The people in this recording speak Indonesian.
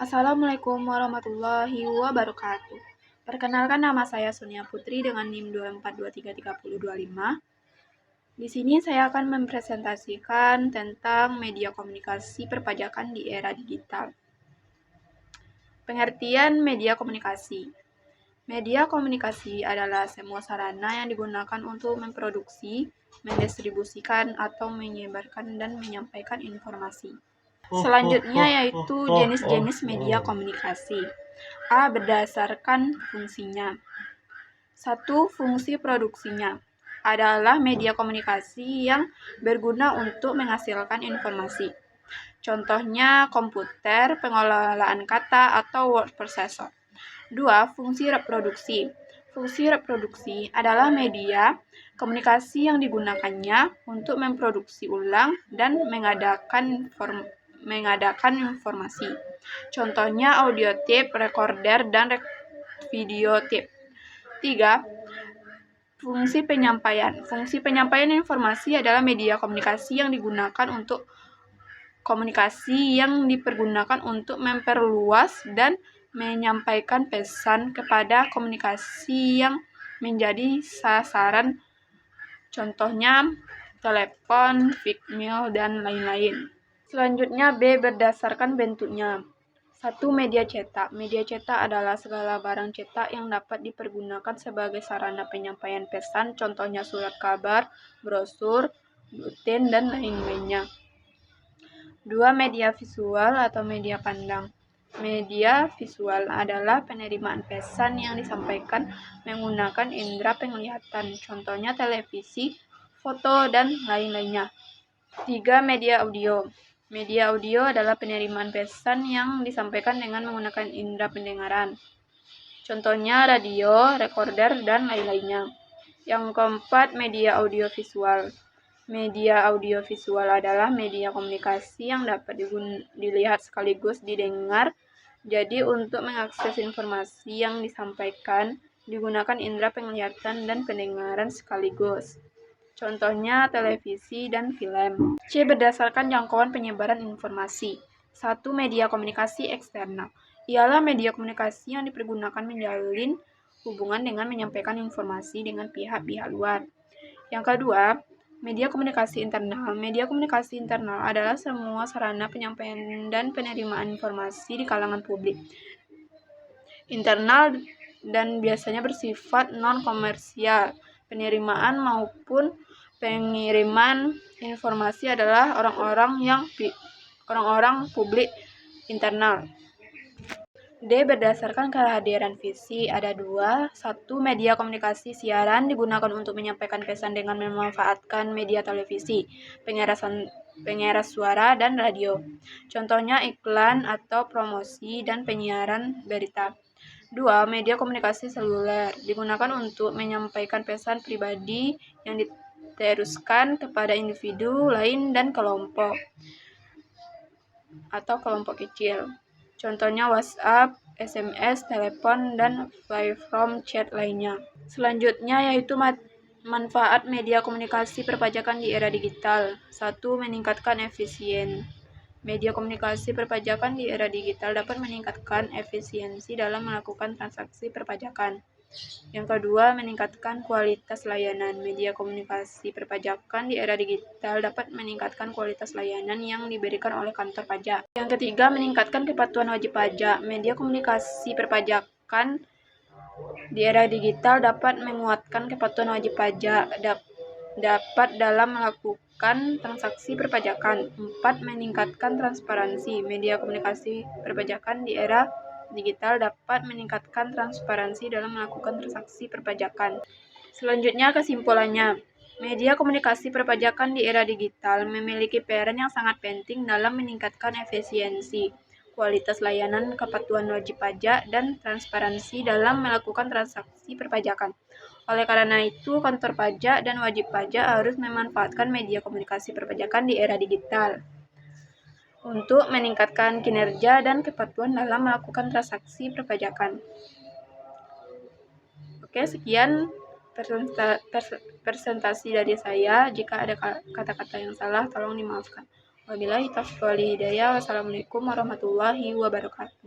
Assalamualaikum warahmatullahi wabarakatuh. Perkenalkan, nama saya Sonia Putri dengan NIM 242333025. Di sini saya akan mempresentasikan tentang media komunikasi perpajakan di era digital. Pengertian media komunikasi. Media komunikasi adalah semua sarana yang digunakan untuk memproduksi, mendistribusikan, atau menyebarkan dan menyampaikan informasi. Selanjutnya yaitu jenis-jenis media komunikasi. A. Berdasarkan fungsinya. 1. Fungsi produksinya adalah media komunikasi yang berguna untuk menghasilkan informasi. Contohnya komputer, pengelolaan kata, atau word processor. 2. Fungsi reproduksi. Fungsi reproduksi adalah media komunikasi yang digunakannya untuk memproduksi ulang dan mengadakan informasi. Contohnya audio tape, recorder, dan video tape. 3. Fungsi penyampaian. Fungsi penyampaian informasi adalah media komunikasi yang digunakan untuk komunikasi yang dipergunakan untuk memperluas dan menyampaikan pesan kepada komunikasi yang menjadi sasaran. Contohnya telepon, mail, dan lain-lain. Selanjutnya B. Berdasarkan bentuknya. 1. Media cetak. Media cetak adalah segala barang cetak yang dapat dipergunakan sebagai sarana penyampaian pesan, contohnya surat kabar, brosur, buletin, dan lain-lainnya. 2. Media visual atau media pandang. Media visual adalah penerimaan pesan yang disampaikan menggunakan indera penglihatan, contohnya televisi, foto, dan lain-lainnya. 3. Media audio. Media audio adalah penerimaan pesan yang disampaikan dengan menggunakan indera pendengaran, contohnya radio, recorder, dan lain-lainnya. Yang keempat, media audiovisual. Media audiovisual adalah media komunikasi yang dapat dilihat sekaligus didengar. Jadi untuk mengakses informasi yang disampaikan digunakan indera penglihatan dan pendengaran sekaligus. Contohnya televisi dan film. C. Berdasarkan jangkauan penyebaran informasi. 1. Media komunikasi eksternal. Ialah media komunikasi yang dipergunakan menjalin hubungan dengan menyampaikan informasi dengan pihak-pihak luar. Yang kedua, media komunikasi internal. Media komunikasi internal adalah semua sarana penyampaian dan penerimaan informasi di kalangan publik. Internal dan biasanya bersifat non-komersial. Penerimaan maupun pengiriman informasi adalah orang-orang publik internal. D. Berdasarkan kehadiran visi. Ada 2. 1. Media komunikasi siaran digunakan untuk menyampaikan pesan dengan memanfaatkan media televisi, pengeras suara, dan radio. Contohnya iklan atau promosi dan penyiaran berita. 2. Media komunikasi seluler digunakan untuk menyampaikan pesan pribadi yang diteruskan kepada individu lain dan kelompok kecil. Contohnya WhatsApp, SMS, telepon, dan platform chat lainnya. Selanjutnya yaitu manfaat media komunikasi perpajakan di era digital. 1. Meningkatkan efisien. Media komunikasi perpajakan di era digital dapat meningkatkan efisiensi dalam melakukan transaksi perpajakan. Yang kedua, meningkatkan kualitas layanan. Media komunikasi perpajakan di era digital dapat meningkatkan kualitas layanan yang diberikan oleh kantor pajak. Yang ketiga, meningkatkan kepatuhan wajib pajak. Media komunikasi perpajakan di era digital dapat menguatkan kepatuhan wajib pajak dapat dalam melakukan transaksi perpajakan. 4. Meningkatkan transparansi. Media komunikasi perpajakan di era digital dapat meningkatkan transparansi dalam melakukan transaksi perpajakan. Selanjutnya kesimpulannya, media komunikasi perpajakan di era digital memiliki peran yang sangat penting dalam meningkatkan efisiensi, kualitas layanan, kepatuhan wajib pajak, dan transparansi dalam melakukan transaksi perpajakan. Oleh karena itu, kantor pajak dan wajib pajak harus memanfaatkan media komunikasi perpajakan di era digital untuk meningkatkan kinerja dan kepatuhan dalam melakukan transaksi perpajakan. Oke, sekian presentasi dari saya. Jika ada kata-kata yang salah, tolong dimaafkan. Wabillahi taufiq wal hidayah. Wassalamualaikum warahmatullahi wabarakatuh.